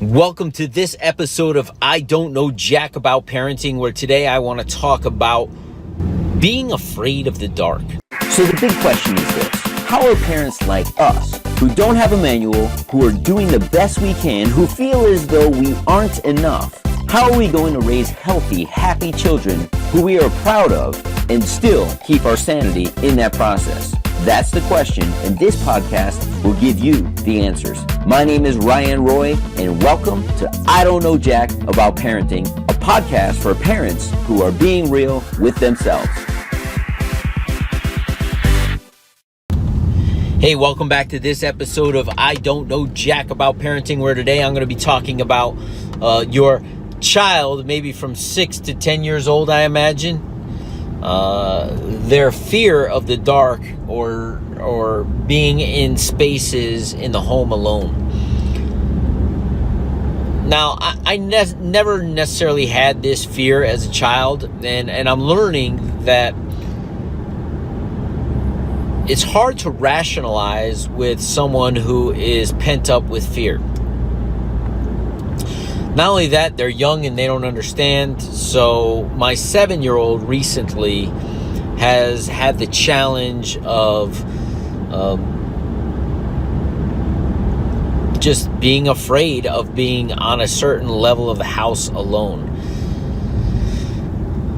Welcome to this episode of I Don't Know Jack About Parenting, where today I want to talk about being afraid of the dark. So the big question is this: how are parents like us, who don't have a manual, who are doing the best we can, who feel as though we aren't enough, how are we going to raise healthy, happy children who we are proud of and still keep our sanity in that process? That's the question, and this podcast will give you the answers. My name is Ryan Roy, and welcome to I Don't Know Jack About Parenting, a podcast for parents who are being real with themselves. Hey, welcome back to this episode of I Don't Know Jack About Parenting, where today I'm going to be talking about your child, maybe from 6 to 10 years old, I imagine. Their fear of the dark or being in spaces in the home alone. Now, I never necessarily had this fear as a child, and I'm learning that it's hard to rationalize with someone who is pent up with fear. Not only that, they're young and they don't understand. So my 7-year-old recently has had the challenge of just being afraid of being on a certain level of the house alone.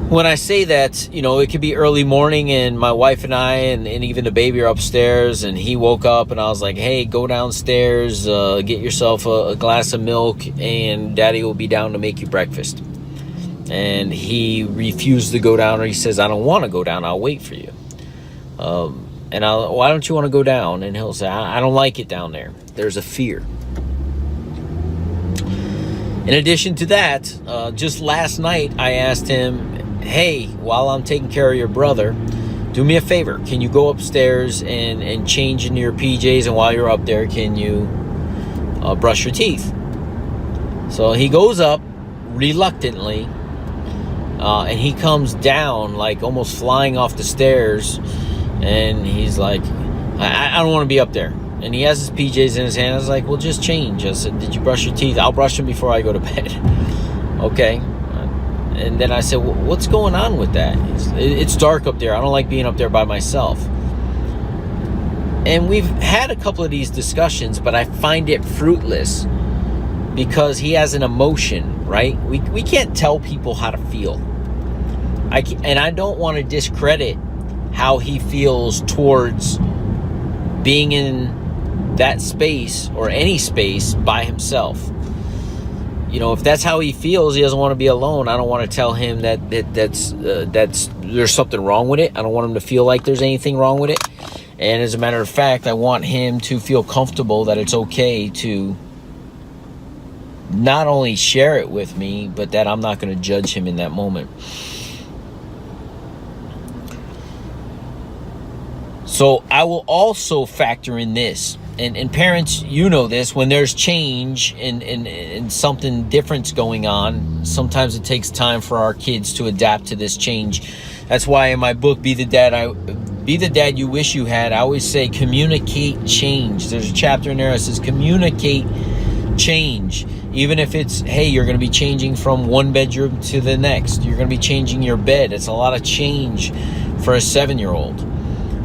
When I say that, it could be early morning and my wife and I and even the baby are upstairs, and he woke up and I was like, hey, go downstairs, get yourself a glass of milk and daddy will be down to make you breakfast. And he refused to go down, or he says, I don't want to go down, I'll wait for you. And why don't you want to go down? And he'll say, I don't like it down there. There's a fear. In addition to that, just last night I asked him, hey, while I'm taking care of your brother, do me a favor. Can you go upstairs and change into your PJs? And while you're up there, can you brush your teeth? So he goes up reluctantly, and he comes down like almost flying off the stairs. And he's like, I don't want to be up there. And he has his PJs in his hand. I was like, well, just change. I said, did you brush your teeth? I'll brush them before I go to bed. Okay. And then I said, well, what's going on with that? It's dark up there. I don't like being up there by myself. And we've had a couple of these discussions, but I find it fruitless because he has an emotion, right? We can't tell people how to feel. And I don't want to discredit how he feels towards being in that space or any space by himself. If that's how he feels, he doesn't want to be alone. I don't want to tell him that's there's something wrong with it. I don't want him to feel like there's anything wrong with it. And as a matter of fact, I want him to feel comfortable that it's okay to not only share it with me, but that I'm not going to judge him in that moment. So I will also factor in this. And parents, you know this, when there's change and something different's going on, sometimes it takes time for our kids to adapt to this change. That's why in my book, Be the Dad You Wish You Had, I always say communicate change. There's a chapter in there that says communicate change. Even if it's, hey, you're going to be changing from one bedroom to the next. You're going to be changing your bed. It's a lot of change for a 7-year-old.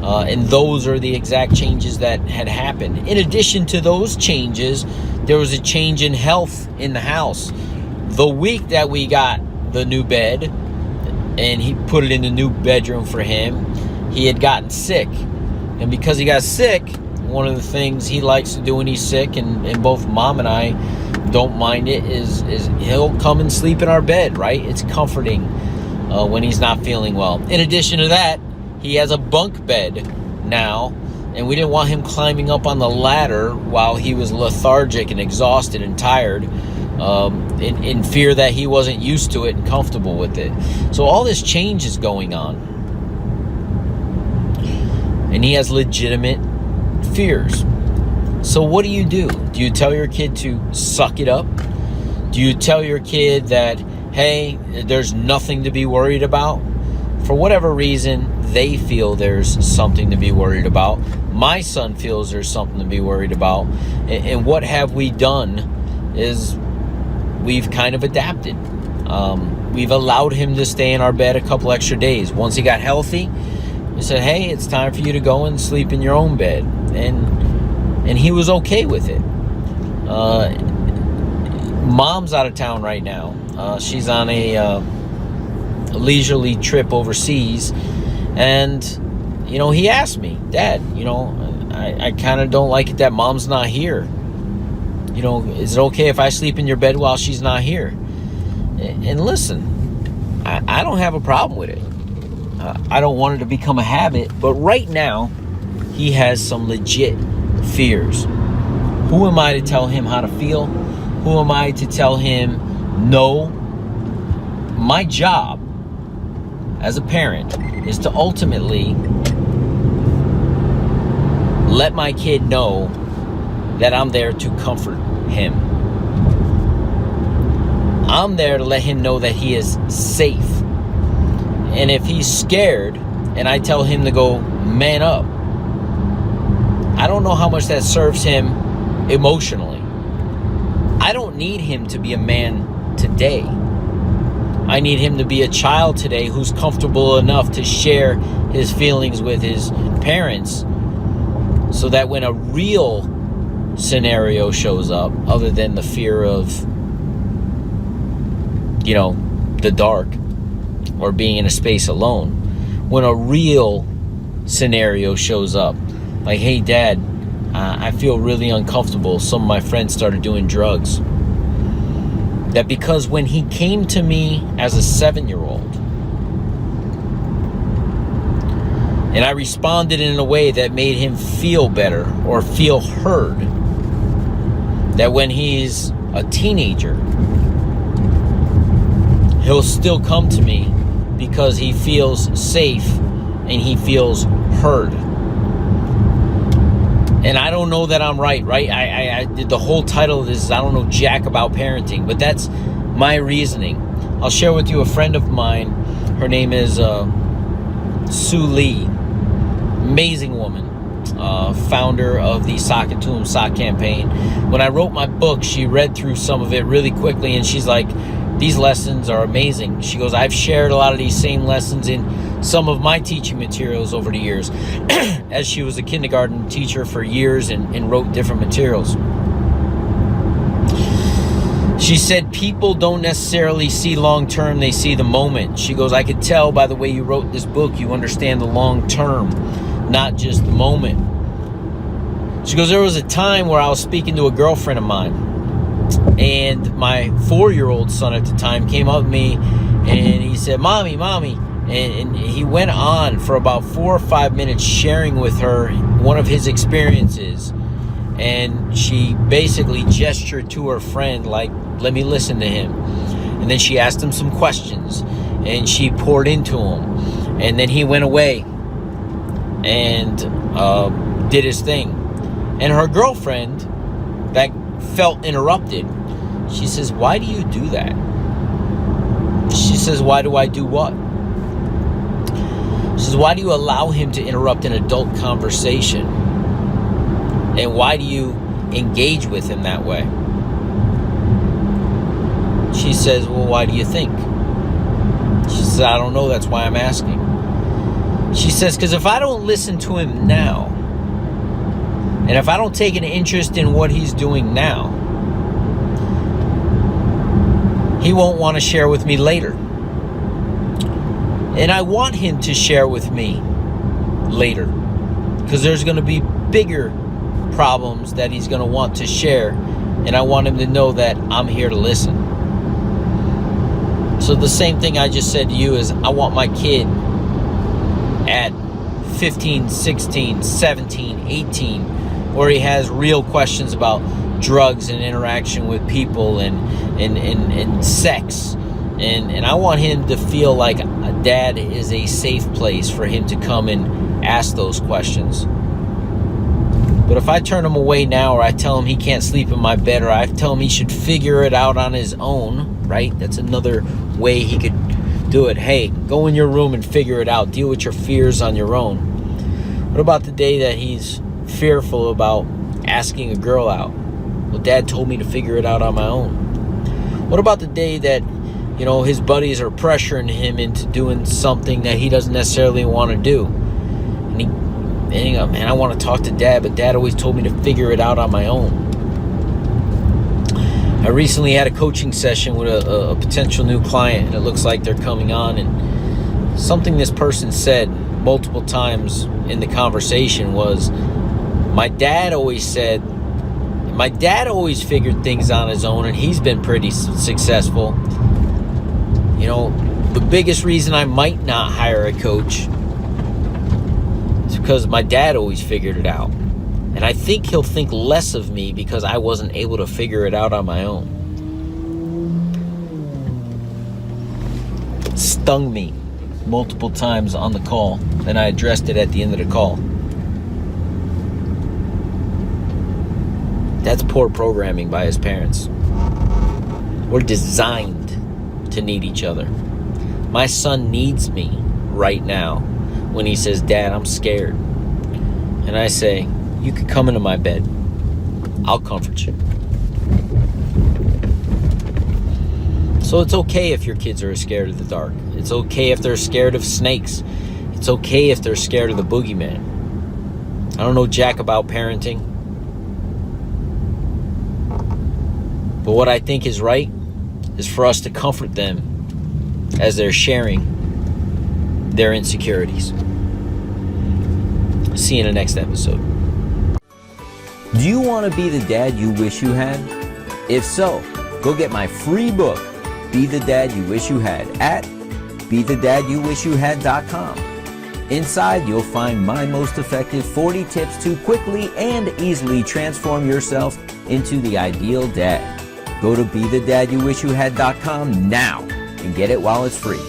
And those are the exact changes that had happened. In addition to those changes, there was a change in health in the house. The week that we got the new bed, and he put it in the new bedroom for him, he had gotten sick. And because he got sick, one of the things he likes to do when he's sick, and both Mom and I don't mind it, is he'll come and sleep in our bed, right? It's comforting when he's not feeling well. In addition to that, he has a bunk bed now, and we didn't want him climbing up on the ladder while he was lethargic and exhausted and tired, in fear that he wasn't used to it and comfortable with it. So all this change is going on. And he has legitimate fears. So what do? Do you tell your kid to suck it up? Do you tell your kid that, hey, there's nothing to be worried about? For whatever reason, they feel there's something to be worried about. My son feels there's something to be worried about. And what have we done is we've kind of adapted. We've allowed him to stay in our bed a couple extra days. Once he got healthy, we said, hey, it's time for you to go and sleep in your own bed. And he was okay with it. Mom's out of town right now. She's on a leisurely trip overseas. And, he asked me, Dad, I kind of don't like it that Mom's not here. Is it okay if I sleep in your bed while she's not here? And listen, I don't have a problem with it. I don't want it to become a habit. But right now, he has some legit fears. Who am I to tell him how to feel? Who am I to tell him no? My job as a parent is to ultimately let my kid know that I'm there to comfort him. I'm there to let him know that he is safe. And if he's scared and I tell him to go man up, I don't know how much that serves him emotionally. I don't need him to be a man today. I need him to be a child today who's comfortable enough to share his feelings with his parents, so that when a real scenario shows up, other than the fear of, the dark or being in a space alone, when a real scenario shows up, like, hey, Dad, I feel really uncomfortable. Some of my friends started doing drugs. That because when he came to me as a 7-year-old, and I responded in a way that made him feel better or feel heard, that when he's a teenager, he'll still come to me because he feels safe and he feels heard. And I don't know that I'm right? I did the whole title of this is I don't know jack about parenting, but that's my reasoning. I'll share with you a friend of mine. Her name is Sue Lee. Amazing woman. Founder of the Sock and Tomb Sock campaign. When I wrote my book, she read through some of it really quickly, and she's like, these lessons are amazing. She goes, I've shared a lot of these same lessons in some of my teaching materials over the years, as she was a kindergarten teacher for years and wrote different materials. She said, people don't necessarily see long term, they see the moment. She goes, I could tell by the way you wrote this book, you understand the long term, not just the moment. She goes, there was a time where I was speaking to a girlfriend of mine, and my 4-year-old son at the time came up to me and he said, Mommy. And he went on for about 4 or 5 minutes sharing with her one of his experiences. And she basically gestured to her friend like, let me listen to him. And then she asked him some questions and she poured into him. And then he went away and did his thing. And her girlfriend that felt interrupted, she says, why do you do that? She says, why do I do what? She says, why do you allow him to interrupt an adult conversation? And why do you engage with him that way? She says, well, why do you think? She says, I don't know, that's why I'm asking. She says, because if I don't listen to him now, and if I don't take an interest in what he's doing now, he won't want to share with me later. And I want him to share with me later, because there's going to be bigger problems that he's going to want to share, and I want him to know that I'm here to listen. So the same thing I just said to you is I want my kid at 15, 16, 17, 18, where he has real questions about drugs and interaction with people and sex. And I want him to feel like a dad is a safe place for him to come and ask those questions. But if I turn him away now, or I tell him he can't sleep in my bed, or I tell him he should figure it out on his own, right? That's another way he could do it. Hey, go in your room and figure it out. Deal with your fears on your own. What about the day that he's fearful about asking a girl out? Well, Dad told me to figure it out on my own. What about the day that, his buddies are pressuring him into doing something that he doesn't necessarily want to do? And he goes, man, I want to talk to Dad, but Dad always told me to figure it out on my own. I recently had a coaching session with a potential new client, and it looks like they're coming on, and something this person said multiple times in the conversation was, my dad always figured things on his own, and he's been pretty successful. The biggest reason I might not hire a coach is because my dad always figured it out. And I think he'll think less of me because I wasn't able to figure it out on my own. It stung me multiple times on the call, and I addressed it at the end of the call. That's poor programming by his parents. We're designed to need each other. My son needs me right now when he says, Dad, I'm scared. And I say, you can come into my bed. I'll comfort you. So it's okay if your kids are scared of the dark. It's okay if they're scared of snakes. It's okay if they're scared of the boogeyman. I don't know jack about parenting. But what I think is right is for us to comfort them as they're sharing their insecurities. See you in the next episode. Do you want to be the dad you wish you had? If so, go get my free book, Be the Dad You Wish You Had, at BeTheDadYouWishYouHad.com. Inside, you'll find my most effective 40 tips to quickly and easily transform yourself into the ideal dad. Go to BeTheDadYouWishYouHad.com now and get it while it's free.